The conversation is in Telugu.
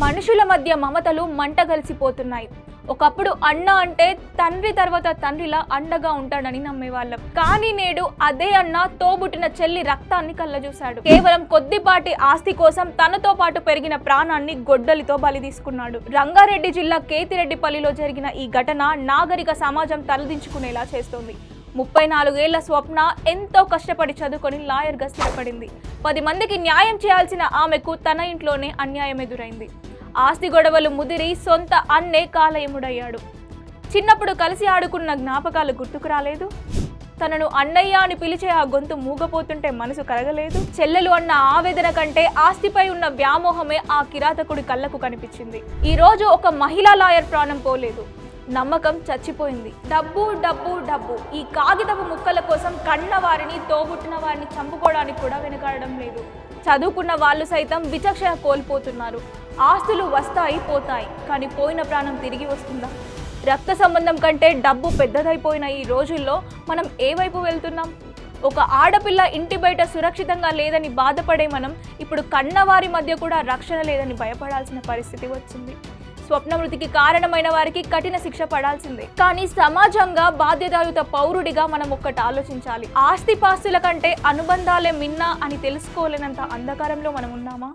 మనుషుల మధ్య మమతలు మంటగలిసిపోతున్నాయి. ఒకప్పుడు అన్న అంటే తండ్రి తర్వాత తండ్రిలా అండగా ఉంటాడని నమ్మేవాళ్ళం. కానీ నేడు అదే అన్న తోబుట్టిన చెల్లి రక్తాన్ని కళ్ళజూశాడు. కేవలం కొద్దిపాటి ఆస్తి కోసం తనతో పాటు పెరిగిన ప్రాణాన్ని గొడ్డలితో బలి తీసుకున్నాడు. రంగారెడ్డి జిల్లా కేతిరెడ్డిపల్లిలో జరిగిన ఈ ఘటన నాగరిక సమాజం తలదించుకునేలా చేస్తోంది. 34 ఏళ్ల స్వప్న ఎంతో కష్టపడి చదువుకొని లాయర్గా స్థిరపడింది. 10 మందికి న్యాయం చేయాల్సిన ఆమెకు తన ఇంట్లోనే అన్యాయం ఎదురైంది. ఆస్తి గొడవలు ముదిరి సొంత అన్నే కాలయముడయ్యాడు. చిన్నప్పుడు కలిసి ఆడుకున్న జ్ఞాపకాలు గుర్తుకు రాలేదు. తనను అన్నయ్య అని పిలిచే ఆ గొంతు మూగపోతుంటే మనసు కరగలేదు. చెల్లెలు అన్న ఆవేదన కంటే ఆస్తిపై ఉన్న వ్యామోహమే ఆ కిరాతకుడి కళ్ళకు కనిపించింది. ఈ రోజు ఒక మహిళా లాయర్ ప్రాణం పోలేదు. నమ్మకం చచ్చిపోయింది. డబ్బు డబ్బు డబ్బు. ఈ కాగితపు ముక్కల కోసం కన్న వారిని, తోబుట్టిన వారిని చంపుకోవడానికి కూడా వెనకాడడం లేదు. చదువుకున్న వాళ్ళు సైతం విచక్షణ కోల్పోతున్నారు. ఆస్తులు వస్తాయి పోతాయి, కానీ పోయిన ప్రాణం తిరిగి వస్తుందా? రక్త సంబంధం కంటే డబ్బు పెద్దదైపోయిన ఈ రోజుల్లో మనం ఏ వైపు వెళ్తున్నాం? ఒక ఆడపిల్ల ఇంటి బయట సురక్షితంగా లేదని బాధపడే మనం ఇప్పుడు కన్నవారి మధ్య కూడా రక్షణ లేదని భయపడాల్సిన పరిస్థితి వచ్చింది. స్వప్న మృతికి కారణమైన వారికి కఠిన శిక్ష పడాల్సిందే. కానీ సమాజంగా బాధ్యతాయుత పౌరుడిగా మనం ఒక్కటి ఆలోచించాలి. ఆస్తిపాస్తుల కంటే అనుబంధాలే మిన్నా అని తెలుసుకోలేనంత అంధకారంలో మనం ఉన్నామా?